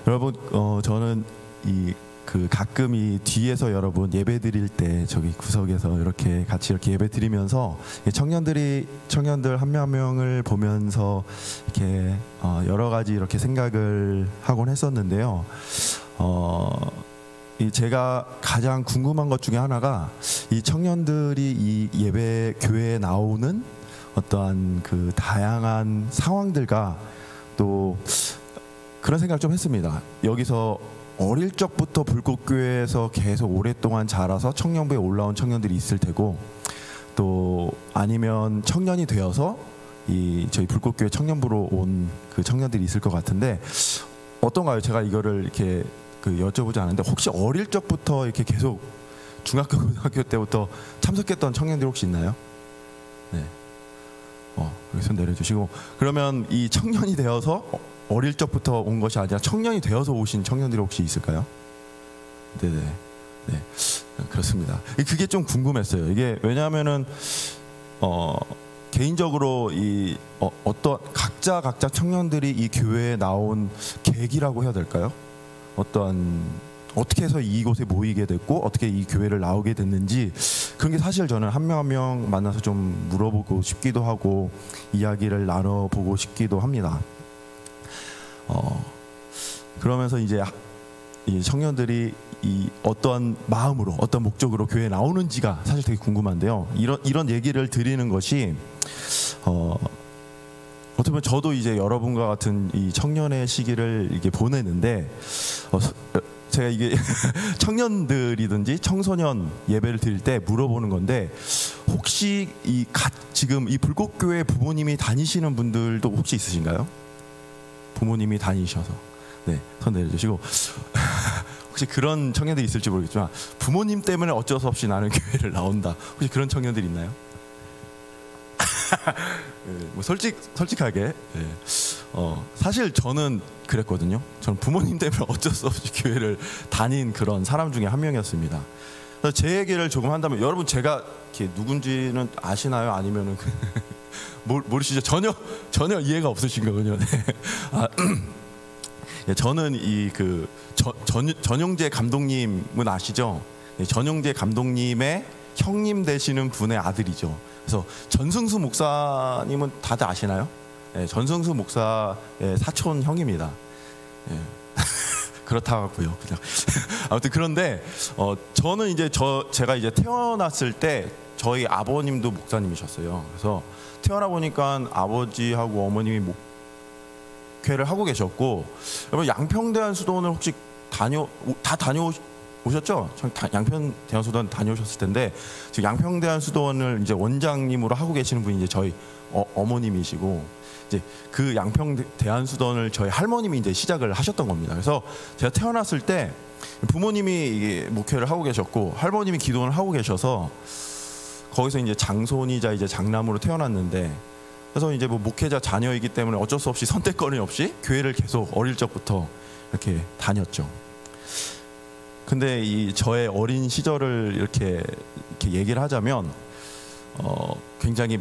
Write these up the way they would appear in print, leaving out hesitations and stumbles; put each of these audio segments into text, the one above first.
여러분, 저는 가끔 이 뒤에서 여러분 예배 드릴 때 저기 구석에서 이렇게 같이 이렇게 예배 드리면서 청년들 한 명 한 명을 보면서 이렇게 여러 가지 이렇게 생각을 하곤 했었는데요. 제가 가장 궁금한 것 중에 하나가 이 청년들이 이 예배 교회에 나오는 어떠한 그 다양한 상황들과 또 그런 생각을 좀 했습니다. 여기서 어릴 적부터 불꽃교회에서 계속 오랫동안 자라서 청년부에 올라온 청년들이 있을 테고, 또 아니면 청년이 되어서 저희 불꽃교회 청년부로 온 그 청년들이 있을 것 같은데 어떤가요? 제가 이거를 이렇게 여쭤보지 않았는데 혹시 어릴 적부터 이렇게 계속 중학교, 고등학교 때부터 참석했던 청년들 혹시 있나요? 네. 여기 손 내려주시고, 그러면 이 청년이 되어서 어릴 적부터 온 것이 아니라 청년이 되어서 오신 청년들이 혹시 있을까요? 네네. 네, 그렇습니다. 그게 좀 궁금했어요. 이게 왜냐하면은 개인적으로 어떤 각자 청년들이 이 교회에 나온 계기라고 해야 될까요? 어떻게 해서 이곳에 모이게 됐고 어떻게 이 교회를 나오게 됐는지, 그런 게 사실 저는 한 명 한 명 만나서 좀 물어보고 싶기도 하고 이야기를 나눠보고 싶기도 합니다. 그러면서 이제 이 청년들이 어떤 마음으로 어떤 목적으로 교회에 나오는지가 사실 되게 궁금한데요. 이런 얘기를 드리는 것이 어떻게 보면 저도 이제 여러분과 같은 이 청년의 시기를 이게 보내는데 제가 이게 청년들이든지 청소년 예배를 드릴 때 물어보는 건데, 혹시 지금 이 불꽃교회 부모님이 다니시는 분들도 혹시 있으신가요? 부모님이 다니셔서 네, 손 내려주시고 혹시 그런 청년들이 있을지 모르겠지만 부모님 때문에 어쩔 수 없이 나는 교회를 나온다, 혹시 그런 청년들 있나요? 네, 뭐 솔직하게 네. 사실 저는 그랬거든요. 저는 부모님 때문에 어쩔 수 없이 교회를 다닌 그런 사람 중에 한 명이었습니다. 제 얘기를 조금 한다면, 여러분 제가 이렇게 누군지는 아시나요? 아니면은 모르시죠? 전혀 이해가 없으신 거군요. 네. 저는 전용재 감독님은 아시죠? 네, 전용재 감독님의 형님 되시는 분의 아들이죠. 그래서 전승수 목사님은 다들 아시나요? 네, 전승수 목사의 사촌 형입니다. 네. 그렇다고요. 그냥 아무튼 그런데 저는 이제 제가 이제 태어났을 때 저희 아버님도 목사님이셨어요. 그래서 태어나 보니까 아버지하고 어머님이 목회를 하고 계셨고, 여러분 양평대한수도원을 혹시 다 다녀오셨죠? 양평대한수도원 다녀오셨을 텐데, 지금 양평대한수도원을 이제 원장님으로 하고 계시는 분이 이제 저희 어머님이시고, 이제 그 양평대한수도원을 저희 할머님이 이제 시작을 하셨던 겁니다. 그래서 제가 태어났을 때 부모님이 목회를 하고 계셨고 할머님이 기도를 하고 계셔서 거기서 이제 장손이자 이제 장남으로 태어났는데, 그래서 이제 뭐 목회자 자녀이기 때문에 어쩔 수 없이 선택권이 없이 교회를 계속 어릴 적부터 이렇게 다녔죠. 근데 저의 어린 시절을 이렇게 얘기를 하자면 굉장히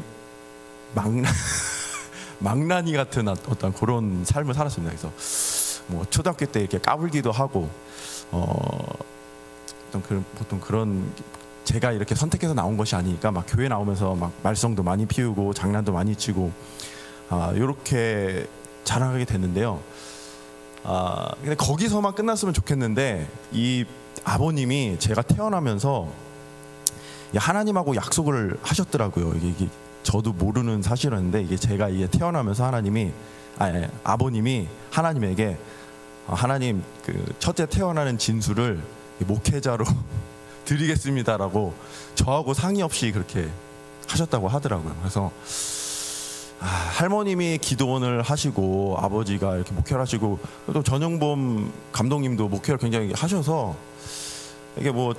망나니 같은 어떤 그런 삶을 살았습니다. 그래서 뭐 초등학교 때 이렇게 까불기도 하고 보통 그런, 제가 이렇게 선택해서 나온 것이 아니니까 막 교회 나오면서 막 말썽도 많이 피우고 장난도 많이 치고 이렇게 자라게 됐는데요. 근데 거기서만 끝났으면 좋겠는데, 이 아버님이 제가 태어나면서 하나님하고 약속을 하셨더라고요. 이게 저도 모르는 사실이었는데, 이게 제가 태어나면서 아버님이 하나님에게 하나님 첫째 태어나는 진수를 목회자로 드리겠습니다라고 저하고 상의 없이 그렇게 하셨다고 하더라고요. 그래서 할머님이 기도원을 하시고 아버지가 이렇게 목회를 하시고 또 전용범 감독님도 목회를 굉장히 하셔서, 이게 뭐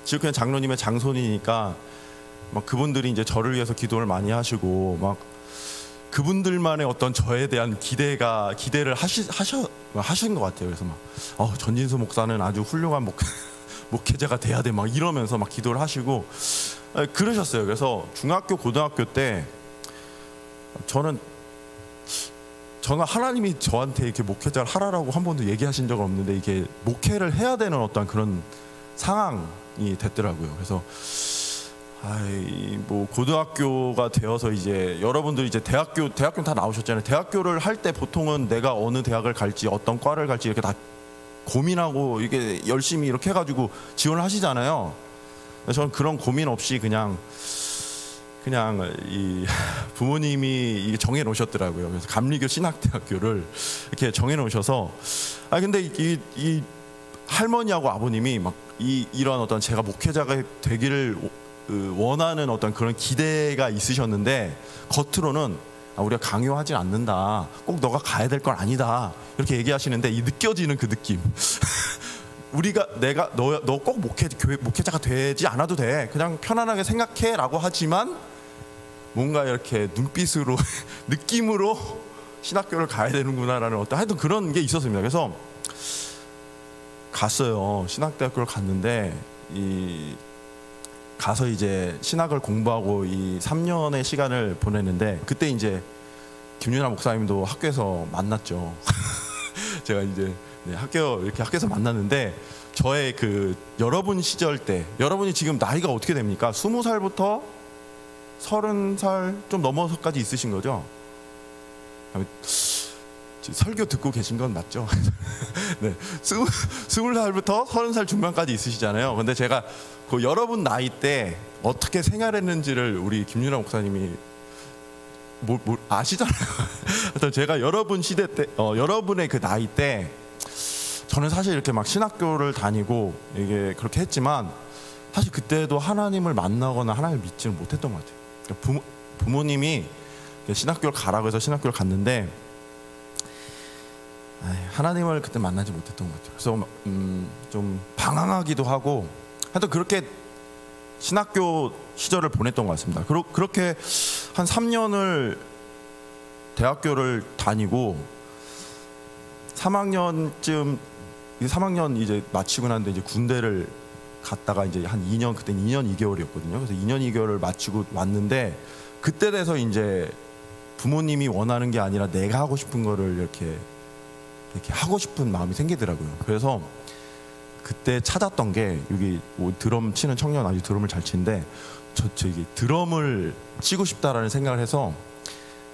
지역교회 장로님의 장손이니까 막 그분들이 이제 저를 위해서 기도를 많이 하시고 막 그분들만의 어떤 저에 대한 기대를 하신 것 같아요. 그래서 막 전진수 목사는 아주 훌륭한 목회자가 돼야 돼 막 이러면서 막 기도를 하시고 그러셨어요. 그래서 중학교 고등학교 때 저는 저는 하나님이 저한테 이렇게 목회자를 하라라고 한 번도 얘기하신 적은 없는데 이게 목회를 해야 되는 어떤 그런 상황이 됐더라고요. 그래서 뭐 고등학교가 되어서 이제 여러분들 이제 대학교는 다 나오셨잖아요. 대학교를 할 때 보통은 내가 어느 대학을 갈지 어떤 과를 갈지 이렇게 다 고민하고 이게 열심히 이렇게 해가지고 지원을 하시잖아요. 저는 그런 고민 없이 그냥 이 부모님이 정해 놓으셨더라고요. 그래서 감리교 신학대학교를 이렇게 정해 놓으셔서 근데 이 할머니하고 아버님이 막 이런 어떤 제가 목회자가 되기를 원하는 어떤 그런 기대가 있으셨는데 겉으로는 우리가 강요하진 않는다. 꼭 너가 가야 될 건 아니다. 이렇게 얘기하시는데 이 느껴지는 그 느낌. 너 꼭 목회자가 되지 않아도 돼. 그냥 편안하게 생각해라고 하지만 뭔가 이렇게 눈빛으로 느낌으로 신학교를 가야 되는구나라는 어떤 하여튼 그런 게 있었습니다. 그래서 갔어요. 신학대학교를 갔는데 가서 이제 신학을 공부하고 이 3년의 시간을 보냈는데 그때 이제 김윤아 목사님도 학교에서 만났죠. 제가 이제 학교에서 만났는데 저의 그 여러분 시절 때 여러분이 지금 나이가 어떻게 됩니까? 20살부터 30살 좀 넘어서까지 있으신 거죠? 설교 듣고 계신 건 맞죠? 네, 20살부터 30살 중반까지 있으시잖아요. 근데 제가 그 여러분 나이 때 어떻게 생활했는지를 우리 김윤아 목사님이 아시잖아요. 하여튼 제가 여러분 시대 때, 여러분의 그 나이 때 저는 사실 이렇게 막 신학교를 다니고 이게 그렇게 했지만 사실 그때도 하나님을 만나거나 하나님을 믿지는 못했던 것 같아요. 그러니까 부모님이 신학교를 가라고 해서 신학교를 갔는데 하나님을 그때 만나지 못했던 것 같아요. 그래서 좀 방황하기도 하고 하여튼 그렇게 신학교 시절을 보냈던 것 같습니다. 그렇게 한 3년을 대학교를 다니고 3학년 이제 마치고 났는데 이제 군대를 갔다가 이제 한 2년, 그때 2년 2개월이었거든요. 그래서 2년 2개월을 마치고 왔는데 그때 돼서 이제 부모님이 원하는 게 아니라 내가 하고 싶은 거를 이렇게 하고 싶은 마음이 생기더라고요. 그래서 그때 찾았던 게 여기 드럼 치는 청년 아주 드럼을 잘 치는데 저기 드럼을 치고 싶다라는 생각을 해서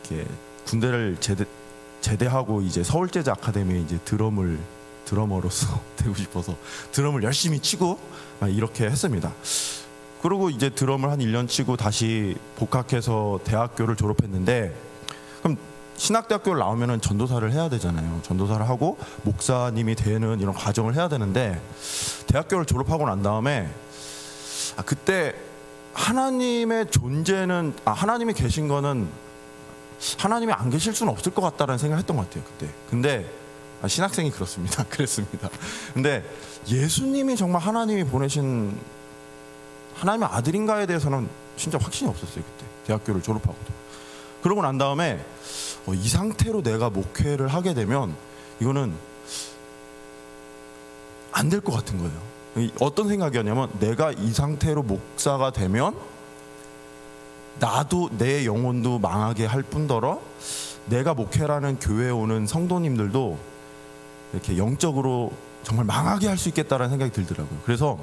이렇게 군대를 제대하고 이제 서울재즈 아카데미에 이제 드러머로서 되고 싶어서 드럼을 열심히 치고 이렇게 했습니다. 그리고 이제 드럼을 한 1년 치고 다시 복학해서 대학교를 졸업했는데 그럼 신학대학교를 나오면은 전도사를 해야 되잖아요. 전도사를 하고 목사님이 되는 이런 과정을 해야 되는데 대학교를 졸업하고 난 다음에 그때 하나님의 존재는 하나님이 계신 거는 하나님이 안 계실 수는 없을 것 같다라는 생각을 했던 것 같아요. 그때. 근데 신학생이 그렇습니다. 그랬습니다. 근데 예수님이 정말 하나님이 보내신 하나님의 아들인가에 대해서는 진짜 확신이 없었어요. 그때 대학교를 졸업하고도. 그러고 난 다음에 이 상태로 내가 목회를 하게 되면 이거는 안 될 것 같은 거예요. 어떤 생각이었냐면 내가 이 상태로 목사가 되면 나도 내 영혼도 망하게 할 뿐더러 내가 목회라는 교회에 오는 성도님들도 이렇게 영적으로 정말 망하게 할 수 있겠다라는 생각이 들더라고요. 그래서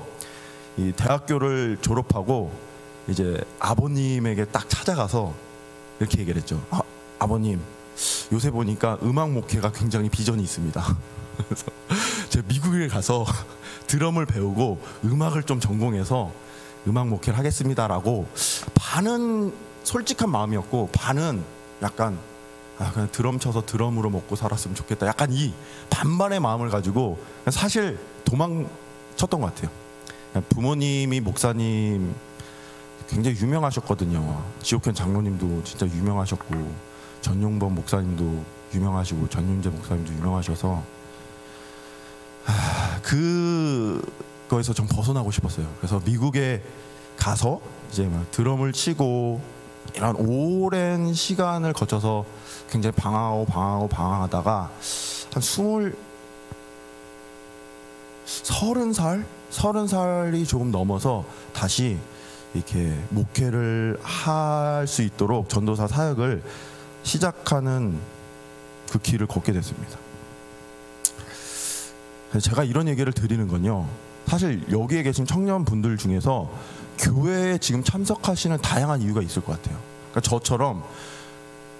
이 대학교를 졸업하고 이제 아버님에게 딱 찾아가서 이렇게 얘기를 했죠. 아버님, 요새 보니까 음악 목회가 굉장히 비전이 있습니다. 그래서 제가 미국에 가서 드럼을 배우고 음악을 좀 전공해서 음악 목회를 하겠습니다라고 반은 솔직한 마음이었고 반은 약간 그냥 드럼 쳐서 드럼으로 먹고 살았으면 좋겠다. 약간 이 반반의 마음을 가지고 사실 도망쳤던 것 같아요. 부모님이 목사님 굉장히 유명하셨거든요. 지옥현 장로님도 진짜 유명하셨고 전용범 목사님도 유명하시고 전윤재 목사님도 유명하셔서 그거에서 좀 벗어나고 싶었어요. 그래서 미국에 가서 이제 막 드럼을 치고 이런 오랜 시간을 거쳐서 굉장히 방황하다가 한 30살이 조금 넘어서 다시 이렇게 목회를 할 수 있도록 전도사 사역을 시작하는 그 길을 걷게 됐습니다. 제가 이런 얘기를 드리는 건요, 사실 여기에 계신 청년분들 중에서 교회에 지금 참석하시는 다양한 이유가 있을 것 같아요. 그러니까 저처럼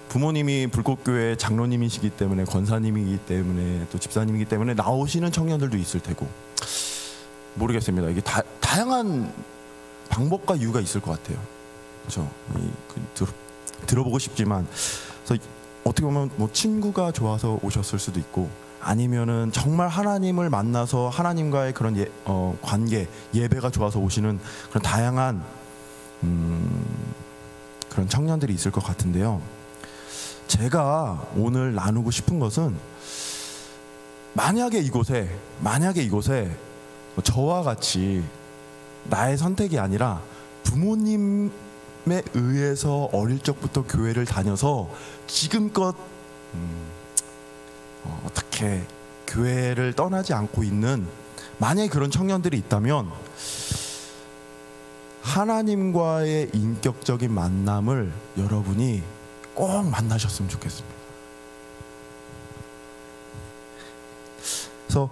부모님이 불꽃교회 장로님이시기 때문에, 권사님이기 때문에, 또 집사님이기 때문에 나오시는 청년들도 있을 테고, 모르겠습니다. 이게 다양한 방법과 이유가 있을 것 같아요. 그렇죠? 들어보고 싶지만, 그래서 어떻게 보면 뭐 친구가 좋아서 오셨을 수도 있고, 아니면은 정말 하나님을 만나서 하나님과의 그런 관계, 예배가 좋아서 오시는 그런 다양한 그런 청년들이 있을 것 같은데요. 제가 오늘 나누고 싶은 것은, 만약에 이곳에 저와 같이 나의 선택이 아니라 부모님에 의해서 어릴 적부터 교회를 다녀서 지금껏 어떻게 교회를 떠나지 않고 있는, 만약에 그런 청년들이 있다면 하나님과의 인격적인 만남을 여러분이 꼭 만나셨으면 좋겠습니다. 그래서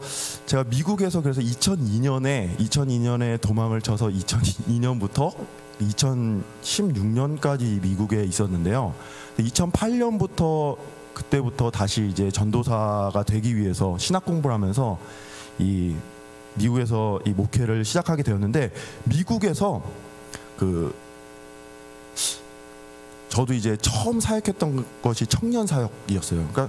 제가 미국에서 그래서 2002년에 도망을 쳐서 2002년부터 2016년까지 미국에 있었는데요. 2008년부터 그때부터 다시 이제 전도사가 되기 위해서 신학 공부를 하면서 이 미국에서 이 목회를 시작하게 되었는데, 미국에서 저도 이제 처음 사역했던 것이 청년 사역이었어요. 그러니까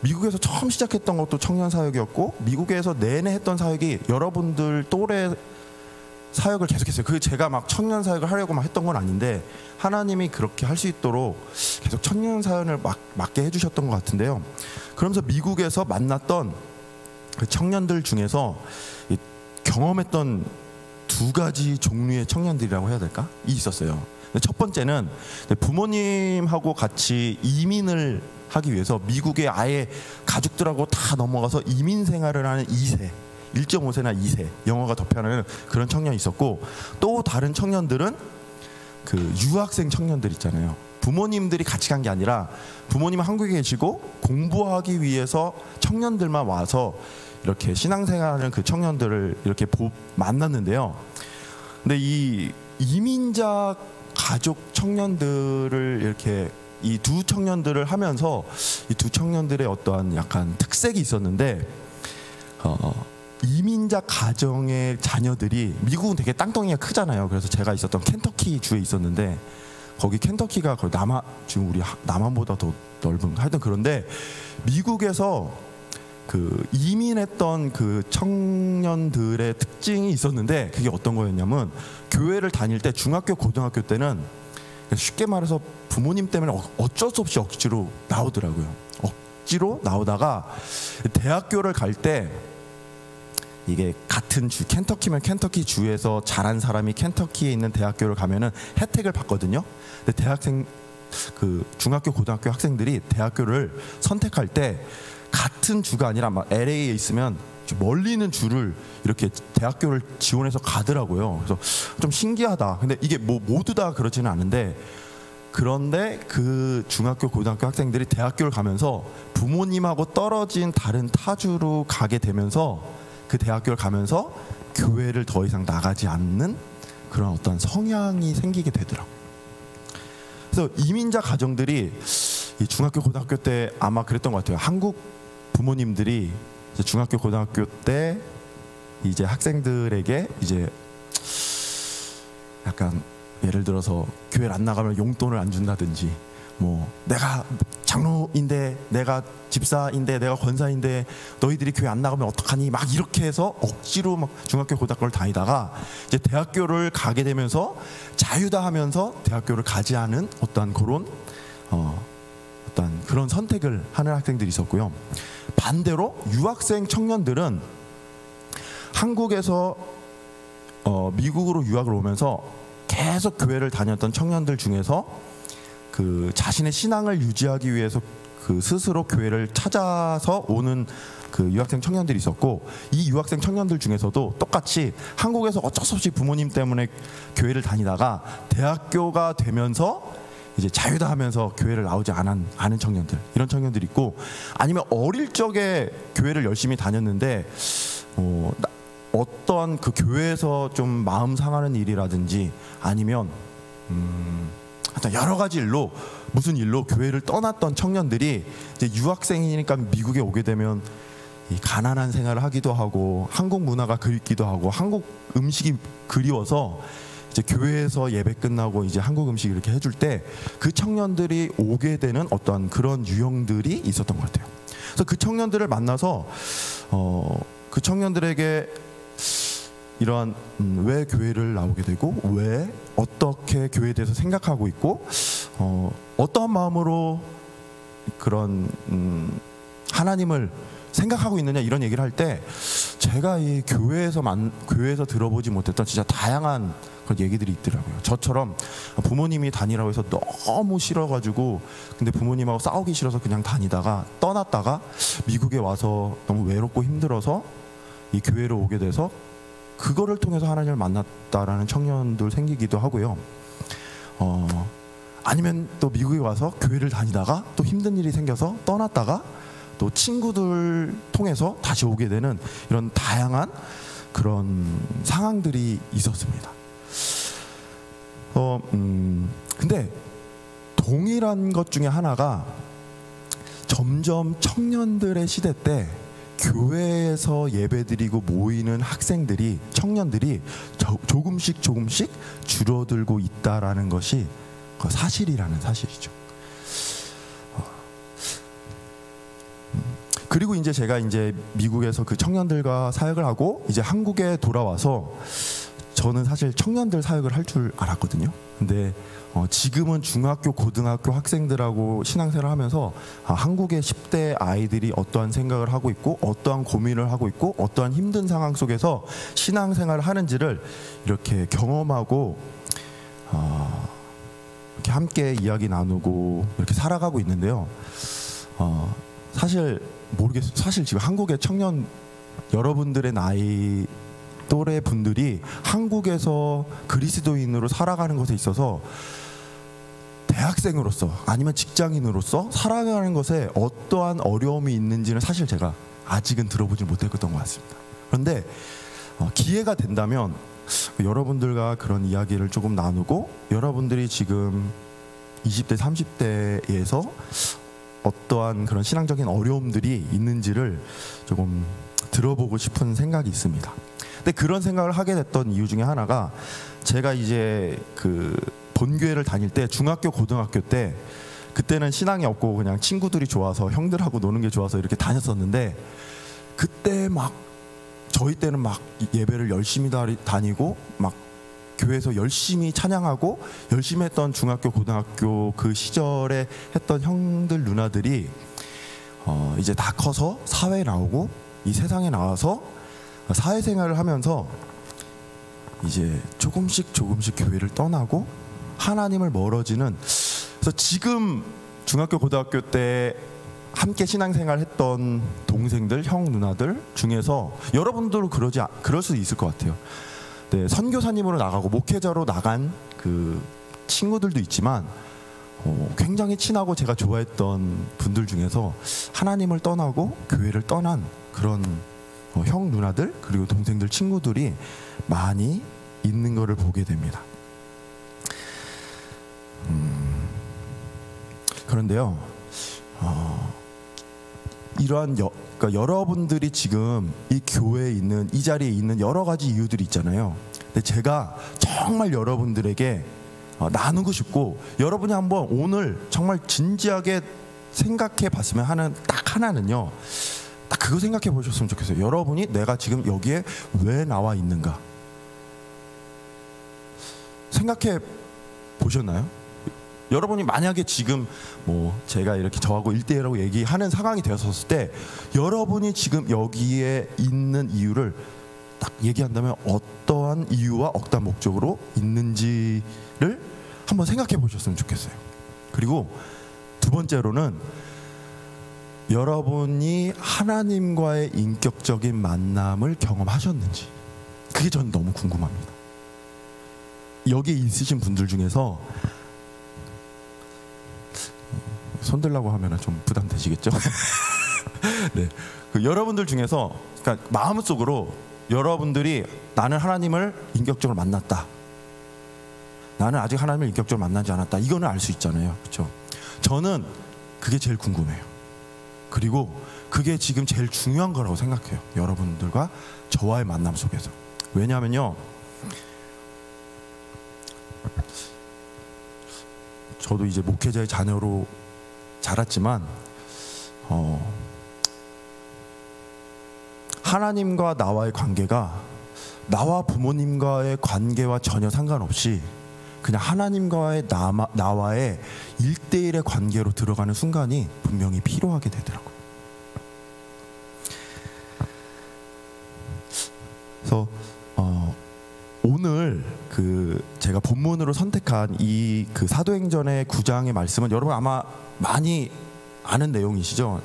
미국에서 처음 시작했던 것도 청년 사역이었고, 미국에서 내내 했던 사역이 여러분들 또래 사역을 계속했어요. 그 제가 막 청년 사역을 하려고 막 했던 건 아닌데, 하나님이 그렇게 할 수 있도록 계속 청년 사역을 맡게 해주셨던 것 같은데요. 그러면서 미국에서 만났던 그 청년들 중에서 경험했던 두 가지 종류의 청년들이라고 해야 될까? 있었어요. 첫 번째는 부모님하고 같이 이민을 하기 위해서 미국에 아예 가족들하고 다 넘어가서 이민 생활을 하는 2세, 1.5세나 2세, 영어가 더 편한 그런 청년이 있었고, 또 다른 청년들은 그 유학생 청년들 있잖아요. 부모님들이 같이 간 게 아니라 부모님은 한국에 계시고 공부하기 위해서 청년들만 와서 이렇게 신앙생활하는 그 청년들을 이렇게 만났는데요. 근데 이 이민자 가족 청년들을 이렇게 이 두 청년들을 하면서 이 두 청년들의 어떠한 약간 특색이 있었는데, 이민자 가정의 자녀들이, 미국은 되게 땅덩이가 크잖아요. 그래서 제가 있었던 켄터키 주에 있었는데, 거기 켄터키가 거의 지금 우리 남한보다 더 넓은, 하여튼 그런데 미국에서 그 이민했던 그 청년들의 특징이 있었는데, 그게 어떤 거였냐면, 교회를 다닐 때 중학교 고등학교 때는 쉽게 말해서 부모님 때문에 어쩔 수 없이 억지로 나오더라고요. 억지로 나오다가 대학교를 갈 때, 이게 같은 주, 켄터키면 켄터키 주에서 자란 사람이 켄터키에 있는 대학교를 가면은 혜택을 받거든요. 근데 그 중학교 고등학교 학생들이 대학교를 선택할 때 같은 주가 아니라 막 LA에 있으면 멀리 있는 주를 이렇게 대학교를 지원해서 가더라고요. 그래서 좀 신기하다. 근데 이게 모두 다 그렇지는 않은데, 그런데 그 중학교 고등학교 학생들이 대학교를 가면서 부모님하고 떨어진 다른 타주로 가게 되면서, 그 대학교를 가면서 교회를 더 이상 나가지 않는 그런 어떤 성향이 생기게 되더라고요. 그래서 이민자 가정들이 이 중학교 고등학교 때 아마 그랬던 것 같아요. 한국 부모님들이 이제 중학교 고등학교 때 이제 학생들에게 이제 약간 예를 들어서 교회를 안 나가면 용돈을 안 준다든지, 뭐 내가 장로인데, 내가 집사인데, 내가 권사인데 너희들이 교회 안 나가면 어떡하니, 막 이렇게 해서 억지로 막 중학교 고등학교를 다니다가 이제 대학교를 가게 되면서 자유다 하면서 대학교를 가지 않은 어떤 그런 어떤 그런 선택을 하는 학생들이 있었고요. 반대로 유학생 청년들은 한국에서 미국으로 유학을 오면서 계속 교회를 다녔던 청년들 중에서 그 자신의 신앙을 유지하기 위해서 그 스스로 교회를 찾아서 오는 그 유학생 청년들이 있었고, 이 유학생 청년들 중에서도 똑같이 한국에서 어쩔 수 없이 부모님 때문에 교회를 다니다가 대학교가 되면서 이제 자유다 하면서 교회를 나오지 않은 청년들, 이런 청년들이 있고, 아니면 어릴 적에 교회를 열심히 다녔는데 어떤 그 교회에서 좀 마음 상하는 일이라든지 아니면 하여튼 여러 가지 일로, 무슨 일로 교회를 떠났던 청년들이 이제 유학생이니까 미국에 오게 되면 이 가난한 생활을 하기도 하고 한국 문화가 그립기도 하고 한국 음식이 그리워서 이제 교회에서 예배 끝나고 이제 한국 음식 이렇게 해줄 때 그 청년들이 오게 되는 어떤 그런 유형들이 있었던 것 같아요. 그래서 그 청년들을 만나서 그 청년들에게 이러한 왜 교회를 나오게 되고 왜 어떻게 교회에 대해서 생각하고 있고 어떠한 마음으로 그런 하나님을 생각하고 있느냐, 이런 얘기를 할 때 제가 이 교회에서 들어보지 못했던 진짜 다양한 그런 얘기들이 있더라고요. 저처럼 부모님이 다니라고 해서 너무 싫어가지고, 근데 부모님하고 싸우기 싫어서 그냥 다니다가 떠났다가 미국에 와서 너무 외롭고 힘들어서 이 교회로 오게 돼서 그거를 통해서 하나님을 만났다라는 청년들 생기기도 하고요. 아니면 또 미국에 와서 교회를 다니다가 또 힘든 일이 생겨서 떠났다가 또 친구들 통해서 다시 오게 되는 이런 다양한 그런 상황들이 있었습니다. 근데 동일한 것 중에 하나가 점점 청년들의 시대 때 교회에서 예배드리고 모이는 청년들이 조금씩 줄어들고 있다라는 것이 사실이라는 사실이죠. 그리고 이제 제가 이제 미국에서 그 청년들과 사역을 하고 이제 한국에 돌아와서 저는 사실 청년들 사역을 할 줄 알았거든요. 근데 지금은 중학교, 고등학교 학생들하고 신앙생활을 하면서 한국의 10대 아이들이 어떠한 생각을 하고 있고 어떠한 고민을 하고 있고 어떠한 힘든 상황 속에서 신앙생활을 하는지를 이렇게 경험하고 이렇게 함께 이야기 나누고 이렇게 살아가고 있는데요. 사실 모르겠어요. 사실 지금 한국의 청년 여러분들의 나이 또래 분들이 한국에서 그리스도인으로 살아가는 것에 있어서 대학생으로서 아니면 직장인으로서 살아가는 것에 어떠한 어려움이 있는지는 사실 제가 아직은 들어보지 못했던 것 같습니다. 그런데 기회가 된다면 여러분들과 그런 이야기를 조금 나누고 여러분들이 지금 20대, 30대에서 어떠한 그런 신앙적인 어려움들이 있는지를 조금 들어보고 싶은 생각이 있습니다. 근데 그런 생각을 하게 됐던 이유 중에 하나가 제가 이제 그 본교회를 다닐 때 중학교, 고등학교 때 그때는 신앙이 없고 그냥 친구들이 좋아서 형들하고 노는 게 좋아서 이렇게 다녔었는데 그때 막 저희 때는 막 예배를 열심히 다니고 막 교회에서 열심히 찬양하고 열심히 했던 중학교, 고등학교 그 시절에 했던 형들, 누나들이 이제 다 커서 사회에 나오고 이 세상에 나와서 사회생활을 하면서 이제 조금씩 교회를 떠나고 하나님을 멀어지는, 그래서 지금 중학교, 고등학교 때 함께 신앙생활 했던 동생들, 형, 누나들 중에서 여러분들도 그럴 수 있을 것 같아요. 네, 선교사님으로 나가고 목회자로 나간 그 친구들도 있지만 굉장히 친하고 제가 좋아했던 분들 중에서 하나님을 떠나고 교회를 떠난 그런 형, 누나들 그리고 동생들, 친구들이 많이 있는 것을 보게 됩니다. 그런데요, 이러한 그러니까 여러분들이 지금 이 교회에 있는, 이 자리에 있는 여러 가지 이유들이 있잖아요. 근데 제가 정말 여러분들에게 나누고 싶고 여러분이 한번 오늘 정말 진지하게 생각해 봤으면 하는 딱 하나는요, 딱 그거 생각해 보셨으면 좋겠어요. 여러분이 내가 지금 여기에 왜 나와 있는가 생각해 보셨나요? 여러분이 만약에 지금 뭐 제가 이렇게 저하고 1대1라고 얘기하는 상황이 되었을 때 여러분이 지금 여기에 있는 이유를 딱 얘기한다면 어떠한 이유와 어떠한 목적으로 있는지를 한번 생각해 보셨으면 좋겠어요. 그리고 두 번째로는 여러분이 하나님과의 인격적인 만남을 경험하셨는지, 그게 저는 너무 궁금합니다. 여기에 있으신 분들 중에서 손들라고 하면 좀 부담되시겠죠? 네, 그 여러분들 중에서 그러니까 마음속으로 여러분들이 나는 하나님을 인격적으로 만났다, 나는 아직 하나님을 인격적으로 만나지 않았다, 이거는 알 수 있잖아요, 그렇죠? 저는 그게 제일 궁금해요. 그리고 그게 지금 제일 중요한 거라고 생각해요, 여러분들과 저와의 만남 속에서. 왜냐하면요, 저도 이제 목회자의 자녀로 자랐지만 하나님과 나와의 관계가 나와 부모님과의 관계와 전혀 상관없이 그냥 하나님과의 나와의 1대1의 관계로 들어가는 순간이 분명히 필요하게 되더라고요. 그래서 오늘 그 제가 본문으로 선택한 이 그 사도행전의 9장의 말씀은 여러분 아마 많이 아는 내용이시죠?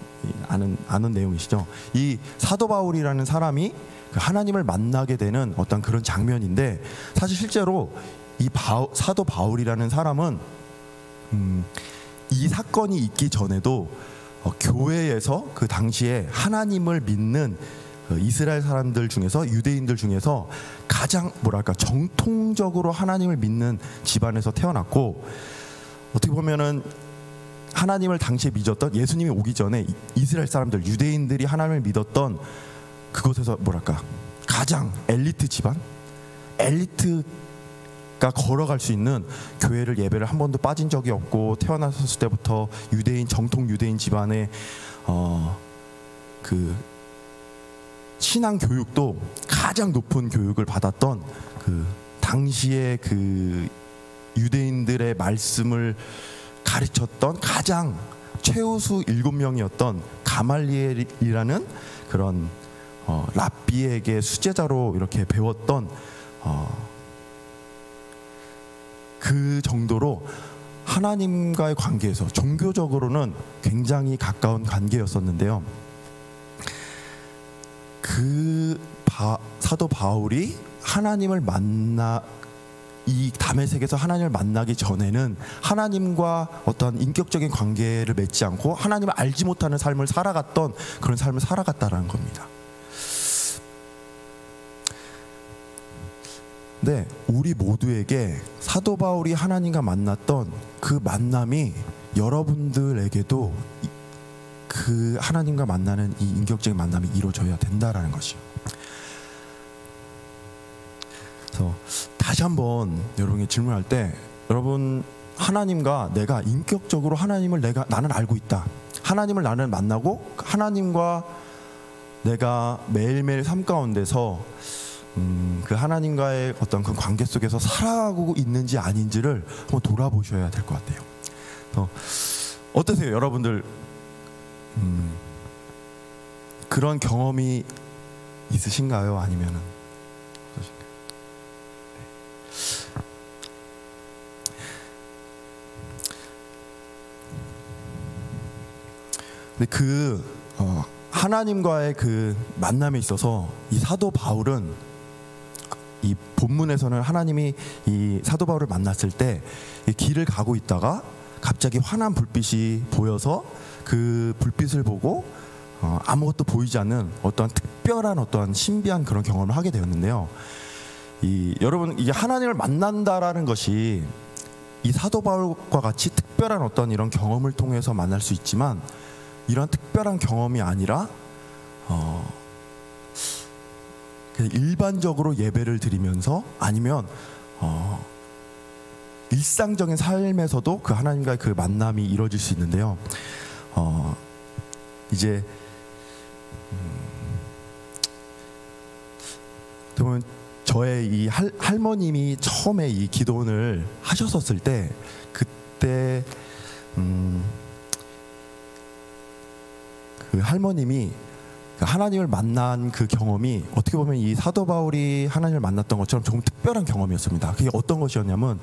아는 내용이시죠? 이 사도 바울이라는 사람이 그 하나님을 만나게 되는 어떤 그런 장면인데, 사실 실제로 이 사도 바울이라는 사람은 이 사건이 있기 전에도 교회에서 그 당시에 하나님을 믿는 이스라엘 사람들 중에서, 유대인들 중에서 가장 뭐랄까 정통적으로 하나님을 믿는 집안에서 태어났고, 어떻게 보면은 하나님을 당시에 믿었던, 예수님이 오기 전에 이스라엘 사람들, 유대인들이 하나님을 믿었던 그곳에서 뭐랄까 가장 엘리트 집안, 엘리트가 걸어갈 수 있는 교회를, 예배를 한 번도 빠진 적이 없고, 태어났을 때부터 유대인, 정통 유대인 집안의 그 신앙 교육도 가장 높은 교육을 받았던 그 당시에 그 유대인들의 말씀을 가르쳤던 가장 최우수 7명이었던 가말리엘이라는 그런 랍비에게 수제자로 이렇게 배웠던 그 정도로 하나님과의 관계에서 종교적으로는 굉장히 가까운 관계였었는데요. 그 사도 바울이 하나님을 이 다메섹에서 하나님을 만나기 전에는 하나님과 어떤 인격적인 관계를 맺지 않고 하나님을 알지 못하는 삶을 살아갔던 그런 삶을 살아갔다라는 겁니다. 네, 우리 모두에게 사도 바울이 하나님과 만났던 그 만남이 여러분들에게도 그 하나님과 만나는 이 인격적인 만남이 이루어져야 된다라는 것이요. 그래서 다시 한번 여러분이 질문할 때, 여러분 하나님과 내가 인격적으로 하나님을 나는 알고 있다, 하나님을 나는 만나고 하나님과 내가 매일매일 삶 가운데서 그 하나님과의 어떤 그 관계 속에서 살아가고 있는지 아닌지를 한번 돌아보셔야 될 것 같아요. 어떠세요, 여러분들? 그런 경험이 있으신가요? 아니면은 어떠신가요? 근데 그 하나님과의 그 만남에 있어서 이 사도 바울은, 이 본문에서는 하나님이 이 사도 바울을 만났을 때 길을 가고 있다가 갑자기 환한 불빛이 보여서 그 불빛을 보고 아무것도 보이지 않는 어떠한 특별한 어떠한 신비한 그런 경험을 하게 되었는데요. 여러분, 이게 하나님을 만난다라는 것이 이 사도 바울과 같이 특별한 어떤 이런 경험을 통해서 만날 수 있지만, 이런 특별한 경험이 아니라 그냥 일반적으로 예배를 드리면서, 아니면 일상적인 삶에서도 그 하나님과의 그 만남이 이루어질 수 있는데요. 이제 그러면 저의 이 할머님이 처음에 이 기도원을 하셨었을 때, 그때 그 할머님이 하나님을 만난 그 경험이 어떻게 보면 이 사도 바울이 하나님을 만났던 것처럼 조금 특별한 경험이었습니다. 그게 어떤 것이었냐면,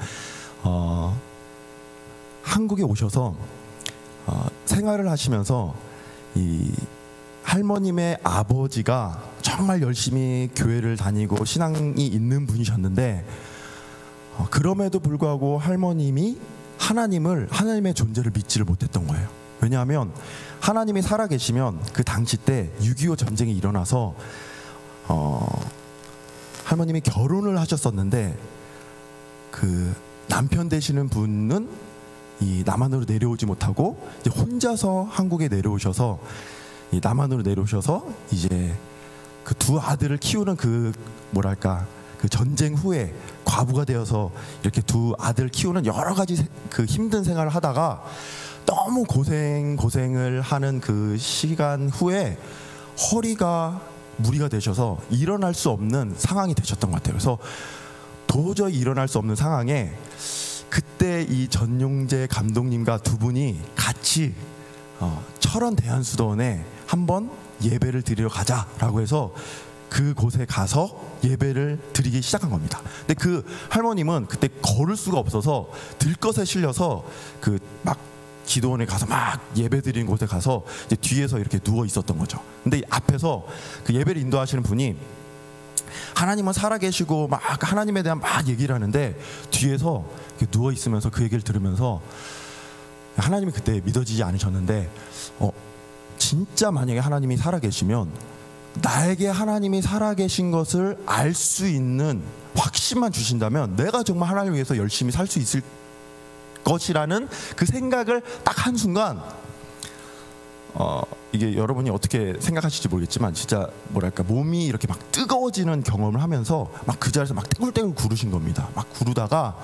한국에 오셔서 생활을 하시면서 이 할머님의 아버지가 정말 열심히 교회를 다니고 신앙이 있는 분이셨는데, 그럼에도 불구하고 할머님이 하나님의 존재를 믿지를 못했던 거예요. 왜냐하면 하나님이 살아계시면 그 당시 때 6.25 전쟁이 일어나서 할머님이 결혼을 하셨었는데 그 남편 되시는 분은 이 남한으로 내려오지 못하고 이제 혼자서 한국에 내려오셔서 이 남한으로 내려오셔서 이제 그 두 아들을 키우는 그 뭐랄까 그 전쟁 후에 과부가 되어서 이렇게 두 아들 키우는 여러 가지 그 힘든 생활을 하다가 너무 고생을 하는 그 시간 후에 허리가 무리가 되셔서 일어날 수 없는 상황이 되셨던 것 같아요. 그래서 도저히 일어날 수 없는 상황에 그때 이 전용재 감독님과 두 분이 같이 철원 대한수도원에 한번 예배를 드리러 가자라고 해서 그곳에 가서 예배를 드리기 시작한 겁니다. 근데 그 할머님은 그때 걸을 수가 없어서 들것에 실려서 그 막 기도원에 가서 막 예배 드리는 곳에 가서 이제 뒤에서 이렇게 누워 있었던 거죠. 근데 앞에서 그 예배를 인도하시는 분이 하나님은 살아계시고 막 하나님에 대한 막 얘기를 하는데 뒤에서 누워 있으면서 그 얘기를 들으면서 하나님이 그때 믿어지지 않으셨는데 진짜 만약에 하나님이 살아계시면 나에게 하나님이 살아계신 것을 알 수 있는 확신만 주신다면 내가 정말 하나님을 위해서 열심히 살 수 있을 것이라는 그 생각을 딱 한순간 이게 여러분이 어떻게 생각하실지 모르겠지만 진짜 뭐랄까 몸이 이렇게 막 뜨거워지는 경험을 하면서 막 그 자리에서 막 떼굴떼굴 구르신 겁니다. 막 구르다가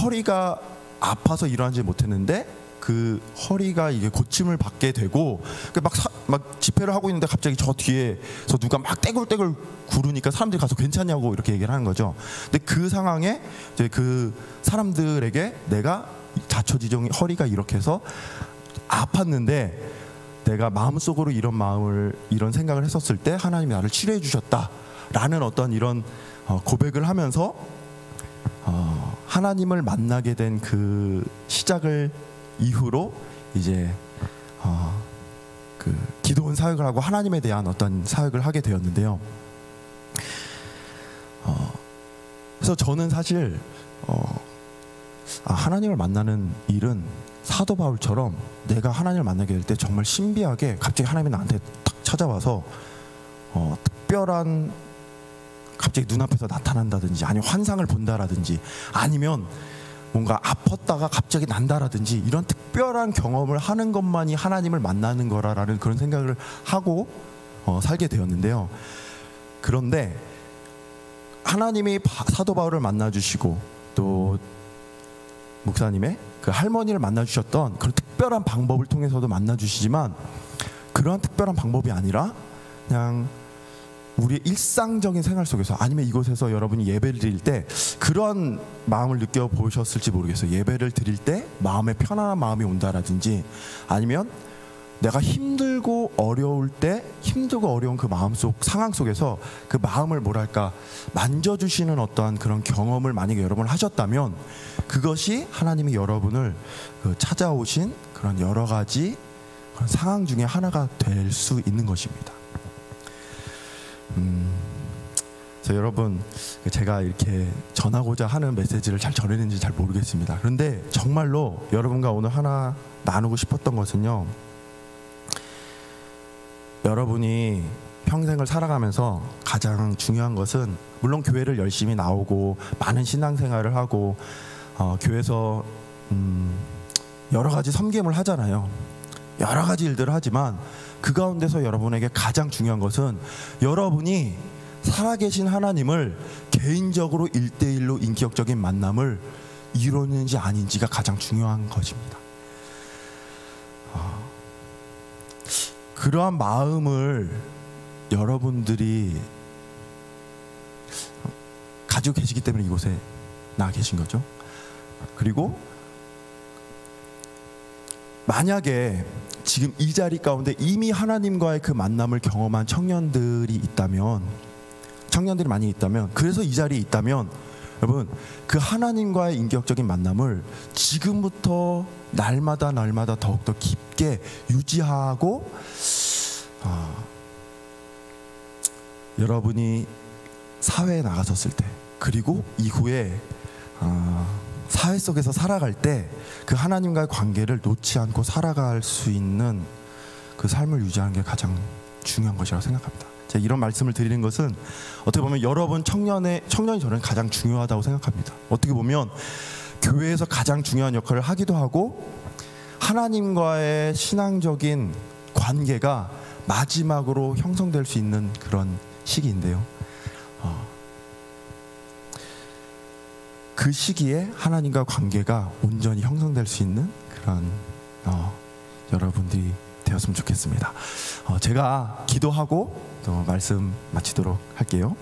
허리가 아파서 일어나지 못했는데 그 허리가 이게 고침을 받게 되고 막 집회를 하고 있는데 갑자기 저 뒤에서 누가 막 떼굴떼굴 구르니까 사람들이 가서 괜찮냐고 이렇게 얘기를 하는 거죠. 근데 그 상황에 이제 그 사람들에게 내가 자초지종이 허리가 이렇게 해서 아팠는데 내가 마음속으로 이런 생각을 했었을 때 하나님이 나를 치료해 주셨다라는 어떤 이런 고백을 하면서 하나님을 만나게 된 그 시작을 이후로 이제 그 기도원 사역을 하고 하나님에 대한 어떤 사역을 하게 되었는데요. 그래서 저는 사실 하나님을 만나는 일은 사도 바울처럼 내가 하나님을 만나게 될 때 정말 신비하게 갑자기 하나님이 나한테 탁 찾아와서 특별한 갑자기 눈앞에서 나타난다든지 아니면 환상을 본다라든지 아니면 뭔가 아팠다가 갑자기 난다라든지 이런 특별한 경험을 하는 것만이 하나님을 만나는 거라라는 그런 생각을 하고 살게 되었는데요. 그런데 하나님이 사도 바울을 만나주시고 또 목사님의 그 할머니를 만나주셨던 그런 특별한 방법을 통해서도 만나주시지만 그러한 특별한 방법이 아니라 그냥 우리의 일상적인 생활 속에서 아니면 이곳에서 여러분이 예배를 드릴 때 그런 마음을 느껴보셨을지 모르겠어요. 예배를 드릴 때 마음에 편안한 마음이 온다라든지 아니면 내가 힘들고 어려울 때 힘들고 어려운 그 마음속 상황 속에서 그 마음을 뭐랄까 만져주시는 어떠한 그런 경험을 만약에 여러분 하셨다면 그것이 하나님이 여러분을 찾아오신 그런 여러 가지 그런 상황 중에 하나가 될 수 있는 것입니다. 그래서 여러분 제가 이렇게 전하고자 하는 메시지를 잘 전했는지 잘 모르겠습니다. 그런데 정말로 여러분과 오늘 하나 나누고 싶었던 것은요, 여러분이 평생을 살아가면서 가장 중요한 것은 물론 교회를 열심히 나오고 많은 신앙생활을 하고 교회에서 여러 가지 섬김을 하잖아요. 여러 가지 일들을 하지만 그 가운데서 여러분에게 가장 중요한 것은 여러분이 살아계신 하나님을 개인적으로 1대1로 인격적인 만남을 이루는지 아닌지가 가장 중요한 것입니다. 그러한 마음을 여러분들이 가지고 계시기 때문에 이곳에 나와 계신 거죠. 그리고 만약에 지금 이 자리 가운데 이미 하나님과의 그 만남을 경험한 청년들이 많이 있다면 그래서 이 자리에 있다면 여러분 그 하나님과의 인격적인 만남을 지금부터 날마다 더욱더 깊게 유지하고 여러분이 사회에 나가셨을 때 그리고 이후에 사회 속에서 살아갈 때 그 하나님과의 관계를 놓지 않고 살아갈 수 있는 그 삶을 유지하는 게 가장 중요한 것이라고 생각합니다. 제가 이런 말씀을 드리는 것은 어떻게 보면 여러분 청년이 저는 가장 중요하다고 생각합니다. 어떻게 보면 교회에서 가장 중요한 역할을 하기도 하고 하나님과의 신앙적인 관계가 마지막으로 형성될 수 있는 그런 시기인데요. 그 시기에 하나님과 관계가 온전히 형성될 수 있는 그런 여러분들이 되었으면 좋겠습니다. 제가 기도하고 또 말씀 마치도록 할게요.